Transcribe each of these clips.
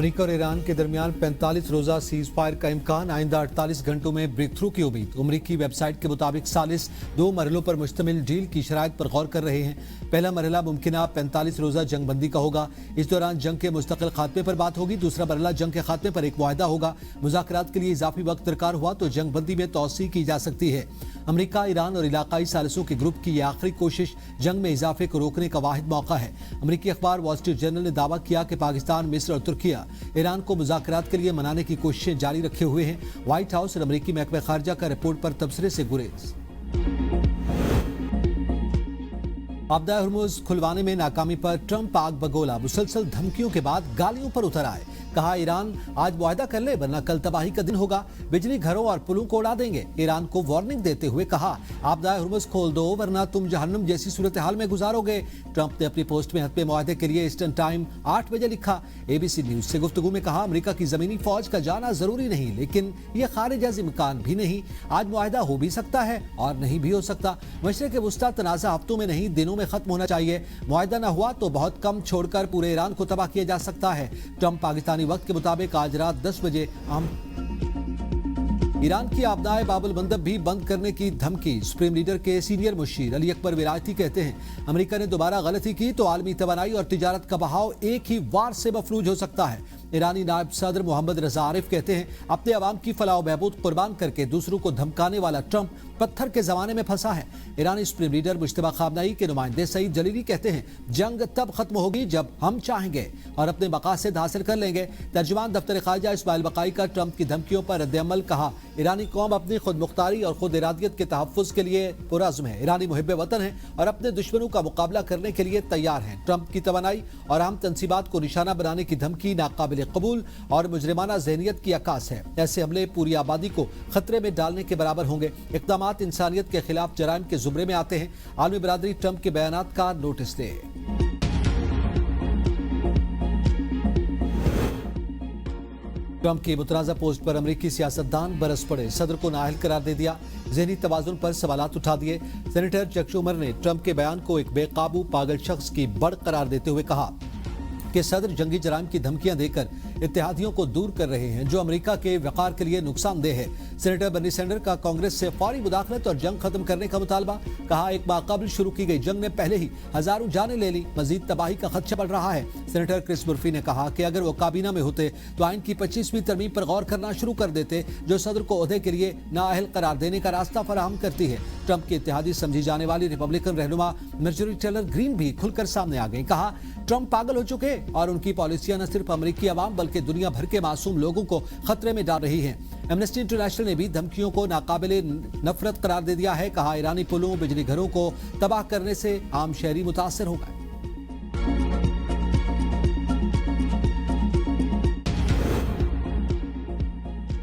America और Iran के दरमियान 45 रोजा सीज फायर का इम्कान, आइंदा 48 घंटों में ब्रेक थ्रू की उम्मीद। अमेरिकी वेबसाइट के मुताबिक सालिस 2 मरहलों पर मुश्तमिल डील की शराइत पर गौर कर रहे हैं। पहला मरहला मुमकिना 45 रोजा जंग बंदी का होगा। इस दौरान जंग के मुस्तकिल खात्मे पर बात होगी। दूसरा मरहला जंग के खात्मे पर एक मुआहदा होगा। मुज़ाकरात के लिए इजाफी वक्त दरकार हुआ तो जंग बंदी में तौसी की जा सकती है। अमेरिका, ईरान और इलाकाई सालिसों के ग्रुप की यह आखिरी कोशिश जंग में इजाफे को रोकने का वाहिद मौका है। अमेरिकी अखबार वॉल स्ट्रीट जर्नल ने दावा किया कि पाकिस्तान, मिस्र और तुर्किया ईरान को मुज़ाकरात के लिए मनाने की कोशिशें जारी रखे हुए हैं। व्हाइट हाउस और अमेरिकी महकमे खारजा का रिपोर्ट पर तबसरे से गुरेज। आपदा हुर्मुज़ खुलवाने में नाकामी पर ट्रंप आग बगोला। मुसलसल धमकियों के बाद गालियों पर उतर आए। कहा, ईरान आज मुआहदा कर ले वरना कल तबाही का दिन होगा। बिजली घरों और पुलों को उड़ा देंगे। ईरान को वार्निंग देते हुए कहा, आपदा हुर्मुज़ खोल दो वरना तुम जहन्नुम जैसी सूरत हाल में गुजारोगे। ट्रंप ने अपनी पोस्ट में हतमे मुआहदे के लिए ईस्टर्न टाइम 8 बजे लिखा। एबीसी न्यूज से गुफ्तगू में कहा, अमेरिका की जमीनी फौज का जाना जरूरी नहीं, लेकिन यह खारिज अज़ इम्कान भी नहीं। आज मुआहदा हो भी सकता है और नहीं भी हो सकता। मशरिक़ वुस्ता तनाज़ा हफ्तों में नहीं दिनों में खत्म होना चाहिए। मुआहदा न हुआ तो बहुत कम छोड़कर पूरे ईरान को तबाह किया जा सकता है। ट्रंप पाकिस्तानी वक्त के मुताबिक आज रात 10 बजे ईरान की आपदाए बाबुल मंदब भी बंद करने की धमकी। सुप्रीम लीडर के सीनियर मुशीर अली अकबर विलायती कहते हैं, अमेरिका ने दोबारा गलती की तो आलमी तवानाई और तिजारत का बहाव एक ही वार से मफलूज हो सकता है। ईरानी नायब सदर मोहम्मद रजा आरिफ कहते हैं, अपने अवाम की फलाह बहबूद कुर्बान करके दूसरों को धमकाने वाला ट्रंप पत्थर के जमाने में फंसा है। ईरानी सुप्रीम लीडर मुश्तबा खामनाई के नुमाइंदे सईद जलीली कहते हैं, जंग तब खत्म होगी जब हम चाहेंगे और अपने मकासद हासिल कर लेंगे। तर्जुमान दफ्तर खारजा इस्माइल बकाई का ट्रंप की धमकियों पर रद्द-ए-अमल। कहा, ईरानी कौम अपनी खुद मुख्तारी और खुद इरादियत के तहफ़्फ़ुज़ के लिए पुरअज़्म है। ईरानी मुहिब्बे वतन है और अपने दुश्मनों का मुकाबला करने के लिए तैयार हैं। ट्रंप की तवानाई और अहम तंसीबात को निशाना बनाने की धमकी नाकाबिल कबूल और मुजरिमाना ज़हनियत की अक्कास है। ऐसे हमले पूरी आबादी को खतरे में डालने के बराबर होंगे। इक़दामात इंसानियत के खिलाफ जराइम के ज़ुमरे में आते हैं। आलमी बरादरी ट्रंप के बयानात का नोटिस दे। ट्रंप की मुतनाज़ा पोस्ट पर अमेरिकी सियासतदान बरस पड़े। सदर को नाअहल करार दे दिया। ज़हनी तवाज़ुन पर सवालात उठा दिए। सेनेटर चक शूमर ने ट्रंप के बयान को एक बेकाबू पागल शख्स की बढ़ करार देते हुए कहा कि सदर जंगी जराइम की धमकियां देकर इत्तेहादियों को दूर कर रहे हैं, जो अमेरिका के वक़ार के लिए नुकसानदेह है। सेनेटर बर्नी सैंडर का कांग्रेस से फौरी मुदाखलत और जंग खत्म करने का मुतालबा। कहा, एक बाक़ाबिल शुरू की गई जंग ने पहले ही हजारों जानें ले ली, मजीद तबाही का खदशा बढ़ रहा है। सेनेटर क्रिस मुर्फी ने कहा कि अगर वो काबीना में होते तो आइन की 25वीं तरमीम पर गौर करना शुरू कर देते, जो सदर को ओहदे के लिए नाअहल करार देने का रास्ता फराहम करती है। ट्रंप के इत्तेहादी समझी जाने वाली रिपब्लिकन रहनुमा मार्जोरी टेलर ग्रीन भी खुलकर सामने आ गई। कहा, ट्रंप पागल हो चुके और उनकी पॉलिसियां न सिर्फ अमेरिकी अवाम बल्कि दुनिया भर के मासूम लोगों को खतरे में डाल रही हैं। एमनेस्टी इंटरनेशनल ने भी धमकियों को नाकाबिले नफरत करार दे दिया है। कहा, ईरानी पुलों, बिजली घरों को तबाह करने से आम शहरी मुतासर होगा।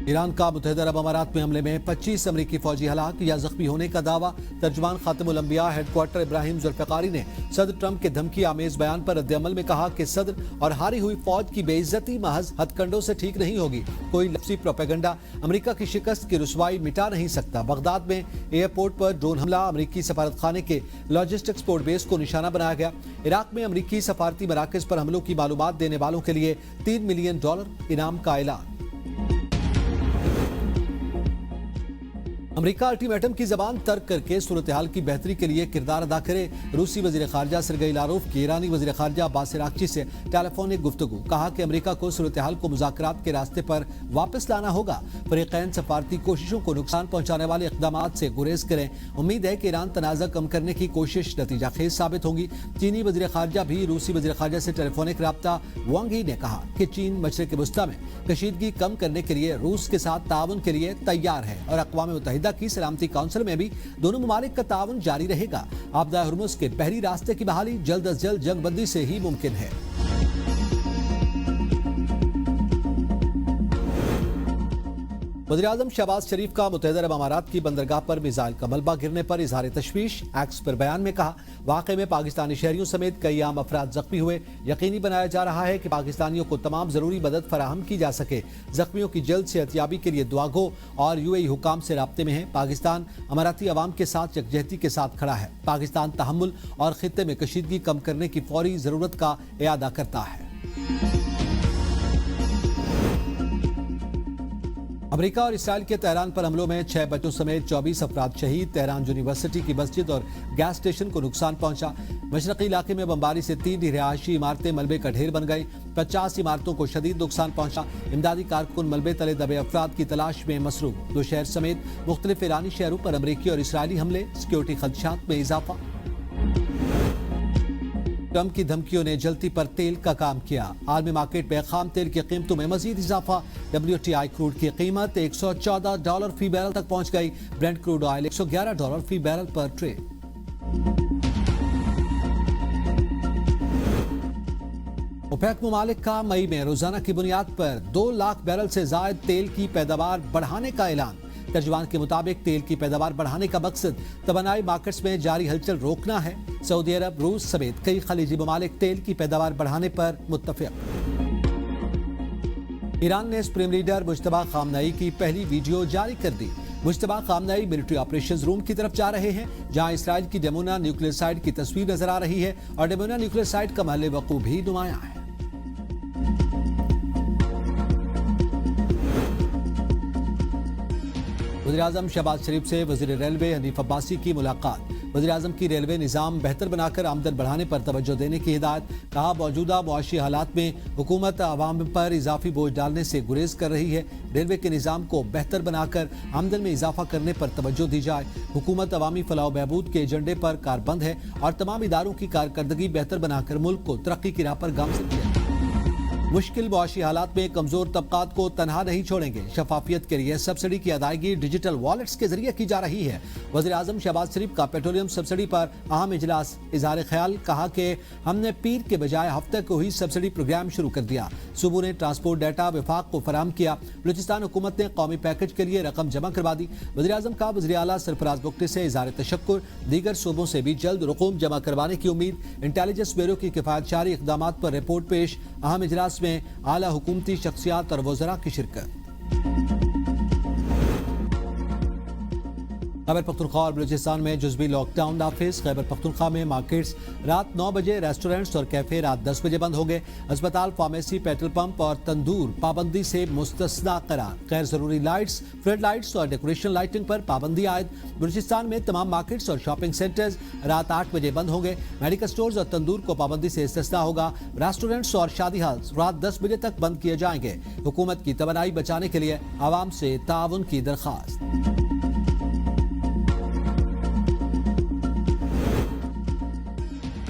ईरान का मुत्तहिदा अरब अमारात में हमले में 25 अमरीकी फौजी हलाक या जख्मी होने का दावा। तर्जुमान खातिमुल अंबिया हेडक्वार्टर इब्राहिम जुल्फ़िकारी ने सदर ट्रंप के धमकी आमेज बयान पर रद्द-ए-अमल में कहा कि सदर और हारी हुई फौज की बेइज्जती महज हथकंडों से ठीक नहीं होगी। कोई लफ्ज़ी प्रोपेगेंडा अमेरिका की शिकस्त की रुसवाई मिटा नहीं सकता। बगदाद में एयरपोर्ट पर ड्रोन हमला, अमेरिकी सफारत खाने के लॉजिस्टिक्स पोर्ट बेस को निशाना बनाया गया। इराक में अमेरिकी सफारती मराकज़ पर हमलों की मालूमात देने वालों के लिए $3 मिलियन इनाम का ऐलान। अमेरिका अल्टीमेटम की जबान तर्क करके सूरत हाल की बेहतरी के लिए किरदार अदा करे। रूसी वज़ीर ख़ारजा सरगई लारोफ की ईरानी वज़ीर ख़ारजा अब्बास अराग़ची से टेलीफोनिक गुफ्तगू। कहा कि अमेरिका को सूरत हाल को मुज़ाकरात के रास्ते पर वापस लाना होगा। फ़रीक़ैन सफारती कोशिशों को नुकसान पहुँचाने वाले इक़दामात से गुरेज करें। उम्मीद है कि ईरान तनाज़ा कम करने की कोशिश नतीजा खेज साबित होगी। चीनी वज़ीर ख़ारजा भी रूसी वज़ीर ख़ारजा से टेलीफोनिक रब्ता। वांग यी ने कहा कि चीन मशरिक़ वुस्ता में कशीदगी कम करने के लिए रूस के साथ ताउन के लिए तैयार है और अक़वाम मुत्तहिदा की सलामती काउंसिल में भी दोनों ममालिक का ताउन जारी रहेगा। आपदा हुर्मुज़ के बहरी रास्ते की बहाली जल्द अज जल्द जंग बंदी से ही मुमकिन है। वज़ीर-ए-आज़म शहबाज शरीफ का मुत्तहिदा अरब अमारात की बंदरगाह पर मिसाइल का मलबा गिरने पर इजहार तशवीश। एक्स पर बयान में कहा, वाक़े में पाकिस्तानी शहरियों समेत कई आम अफराद जख्मी हुए। यकीनी बनाया जा रहा है कि पाकिस्तानियों को तमाम जरूरी मदद फराहम की जा सके। जख्मियों की जल्द सेहतयाबी के लिए दुआ गो और यूएई हुकाम से राब्ते में है। पाकिस्तान अमाराती अवाम के साथ यकजहती के साथ खड़ा है। पाकिस्तान तहम्मुल और खित्ते में कशीदगी कम करने की फौरी जरूरत का इयादा करता है। امریکہ اور اسرائیل کے تہران پر حملوں میں 6 بچوں سمیت 24 افراد شہید. تہران یونیورسٹی کی مسجد اور گیس اسٹیشن کو نقصان پہنچا. مشرقی علاقے میں بمباری سے 3 رہائشی عمارتیں ملبے کا ڈھیر بن گئی. 50 عمارتوں کو شدید نقصان پہنچا. امدادی کارکن ملبے تلے دبے افراد کی تلاش میں مصروف. 2 شہر سمیت مختلف ایرانی شہروں پر امریکی اور اسرائیلی حملے. سیکیورٹی خدشات میں اضافہ. ٹرمپ کی دھمکیوں نے جلتی پر تیل کا کام کیا. عالمی مارکیٹ میں خام تیل کی قیمتوں میں مزید اضافہ. WTI کروڈ کی قیمت $114 فی بیرل تک پہنچ گئی. برنٹ کروڈ آئل $111 فی بیرل پر ٹریڈ. اوپیک ممالک کا مئی میں روزانہ کی بنیاد پر 2 لاکھ بیرل سے زائد تیل کی پیداوار بڑھانے کا اعلان. ترجمان کے مطابق تیل کی پیداوار بڑھانے کا مقصد توانائی مارکیٹس میں جاری ہلچل روکنا ہے. سعودی عرب، روس سمیت کئی خلیجی ممالک تیل کی پیداوار بڑھانے پر متفق. ایران نے سپریم لیڈر مجتبی خامنئی کی پہلی ویڈیو جاری کر دی. مجتبی خامنئی ملٹری آپریشنز روم کی طرف جا رہے ہیں جہاں اسرائیل کی ڈیمونا نیوکلیئر سائٹ کی تصویر نظر آ رہی ہے اور ڈیمونا نیوکلیئر سائٹ کا محل وقوع بھی نمایاں ہے. وزیراعظم شہباز شریف سے وزیر ریلوے حنیف عباسی کی ملاقات. وزیراعظم کی ریلوے نظام بہتر بنا کر آمدن بڑھانے پر توجہ دینے کی ہدایت. کہا موجودہ معاشی حالات میں حکومت عوام پر اضافی بوجھ ڈالنے سے گریز کر رہی ہے. ریلوے کے نظام کو بہتر بنا کر آمدن میں اضافہ کرنے پر توجہ دی جائے. حکومت عوامی فلاح و بہبود کے ایجنڈے پر کاربند ہے اور تمام اداروں کی کارکردگی بہتر بنا کر ملک کو ترقی کی راہ پر گامزن کیا. مشکل معاشی حالات میں کمزور طبقات کو تنہا نہیں چھوڑیں گے. شفافیت کے لیے سبسڈی کی ادائیگی ڈیجیٹل والیٹس کے ذریعے کی جا رہی ہے. وزیراعظم شہباز شریف کا پیٹرولیم سبسڈی پر اہم اجلاس. اظہار خیال. کہا کہ ہم نے پیر کے بجائے ہفتہ کو ہی سبسڈی پروگرام شروع کر دیا. صوبوں نے ٹرانسپورٹ ڈیٹا وفاق کو فراہم کیا. بلوچستان حکومت نے قومی پیکج کے لیے رقم جمع کروا دی. وزیراعظم کا وزیر اعلیٰ سرفراز بگٹی سے اظہار تشکر. دیگر صوبوں سے بھی جلد رقوم جمع کروانے کی امید. انٹیلیجنس بیورو کی کفایت جاری اقدامات پر رپورٹ پیش. اہم اجلاس میں اعلیٰ حکومتی شخصیات اور وزراء کی شرکت. خیبر پختونخوا اور بلوچستان میں جزوی لاک ڈاؤن نافذ. خیبر پختونخوا میں مارکیٹس رات 9 بجے، ریسٹورنٹس اور کیفے رات 10 بجے بند ہوں گے. اسپتال، فارمیسی، پیٹرول پمپ اور تندور پابندی سے مستثنی قرار. غیر ضروری لائٹس، فلڈ لائٹس اور ڈیکوریشن لائٹنگ پر پابندی عائد. بلوچستان میں تمام مارکیٹس اور شاپنگ سینٹرز رات 8 بجے بند ہوں گے. میڈیکل سٹورز اور تندور کو پابندی سے استثناء ہوگا. ریسٹورنٹس اور شادی ہالز رات 10 بجے تک بند کیے جائیں گے. حکومت کی توانائی بچانے کے لیے عوام سے تعاون کی درخواست.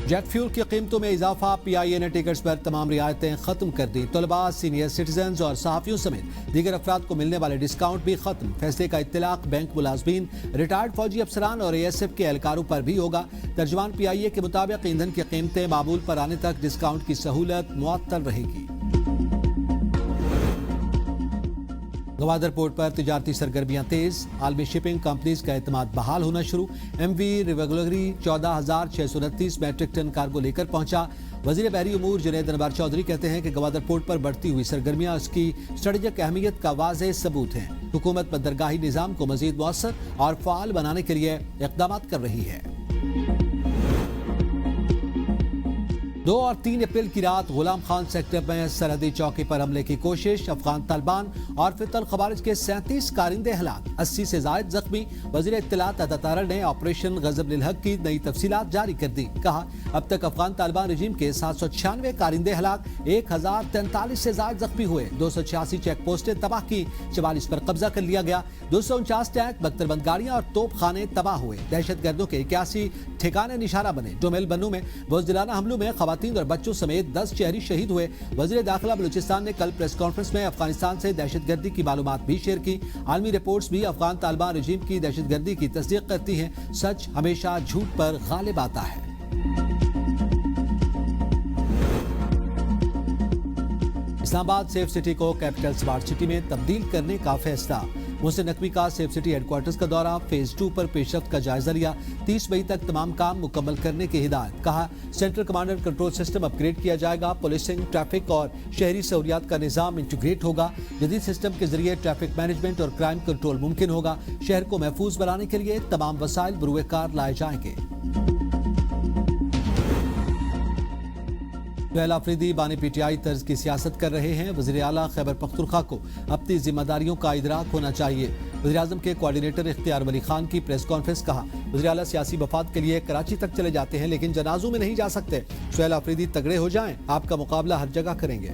جیٹ فیول کی قیمتوں میں اضافہ. PIA نے ٹکٹس پر تمام رعایتیں ختم کر دی. طلباء، سینئر سٹیزنز اور صحافیوں سمیت دیگر افراد کو ملنے والے ڈسکاؤنٹ بھی ختم. فیصلے کا اطلاق بینک ملازمین، ریٹائرڈ فوجی افسران اور ASF کے اہلکاروں پر بھی ہوگا. ترجمان PIA کے مطابق ایندھن کی قیمتیں معمول پر آنے تک ڈسکاؤنٹ کی سہولت معطل رہے گی. گوادر پورٹ پر تجارتی سرگرمیاں تیز. عالمی شپنگ کمپنیز کا اعتماد بحال ہونا شروع. MV regularly 14,629 metric ton cargo لے کر پہنچا. وزیر بحری امور جنید انور چودھری کہتے ہیں کہ گوادر پورٹ پر بڑھتی ہوئی سرگرمیاں اس کی اسٹریٹجک اہمیت کا واضح ثبوت ہیں. حکومت بندرگاہی نظام کو مزید مؤثر اور فعال بنانے کے لیے اقدامات کر رہی ہے. 2 اور 3 اپریل کی رات غلام خان سیکٹر میں سرحدی چوکی پر حملے کی کوشش. افغان طالبان اور فتح الخوارج کے 37 کارندے ہلاک، 80 سے زائد زخمی. وزیر اطلاعات عطا تارڑ نے آپریشن غضب للحق کی نئی تفصیلات جاری کر دی. کہا اب تک افغان طالبان رجیم کے 796 کارندے ہلاک، 1043 سے زائد زخمی ہوئے. 286 چیک پوسٹیں تباہ کی، 44 پر قبضہ کر لیا گیا. 249 ٹینک، 72 بند گاڑیاں اور توپ خانے تباہ ہوئے. دہشت گردوں کے 81 ٹھکانے نشانہ بنے. ڈومیل بنو میں بزدلانہ حملوں میں خواتین اور بچوں سمیت 10 شہری شہید ہوئے. وزیر داخلہ بلوچستان نے کل پریس کانفرنس میں افغانستان سے دہشت گردی کی معلومات بھی شیئر کی. عالمی رپورٹس بھی افغان طالبان رجیم کی دہشت گردی کی تصدیق کرتی ہیں. سچ ہمیشہ جھوٹ پر غالب آتا ہے. اسلام آباد سیف سٹی کو کیپٹل سمارٹ سٹی میں تبدیل کرنے کا فیصلہ. محسن نقوی کا سیف سٹی ہیڈ کوارٹرز کا دورہ. فیز 2 پر پیش رفت کا جائزہ لیا. 30 مئی تک تمام کام مکمل کرنے کی ہدایت. کہا central command and control system upgrade کیا جائے گا. پولیسنگ، ٹریفک اور شہری سہولیات کا نظام انٹیگریٹ ہوگا. جدید سسٹم کے ذریعے ٹریفک مینجمنٹ اور کرائم کنٹرول ممکن ہوگا. شہر کو محفوظ بنانے کے لیے تمام وسائل بروئے کار لائے جائیں گے. सुहेल आफरीदी बानी पीटीआई तर्ज की सियासत कर रहे हैं। वज़ीर आला खैबर पख्तूनख्वा को अपनी जिम्मेदारियों का इदराक होना चाहिए। वज़ीर आज़म के कोऑर्डिनेटर इख्तियार वली खान की प्रेस कॉन्फ्रेंस। कहा, वज़ीर आला सियासी मफाद के लिए कराची तक चले जाते हैं लेकिन जनाजों में नहीं जा सकते। सुहेल आफरीदी तगड़े हो जाएं, आपका मुकाबला हर जगह करेंगे।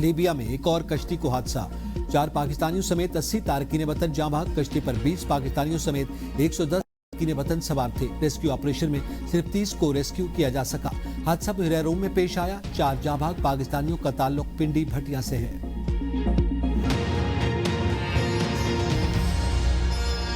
लीबिया में एक और कश्ती को हादसा। 4 पाकिस्तानियों समेत 80 तारकीन वतन जाँ भाग। कश्ती पर 20 पाकिस्तानियों समेत 110 तारकीन वतन सवार थे। रेस्क्यू ऑपरेशन में सिर्फ 30 को रेस्क्यू किया जा सका। हादसा बहरीन में पेश आया। 4 जाँ भाग पाकिस्तानियों का ताल्लुक पिंडी भटिया से है।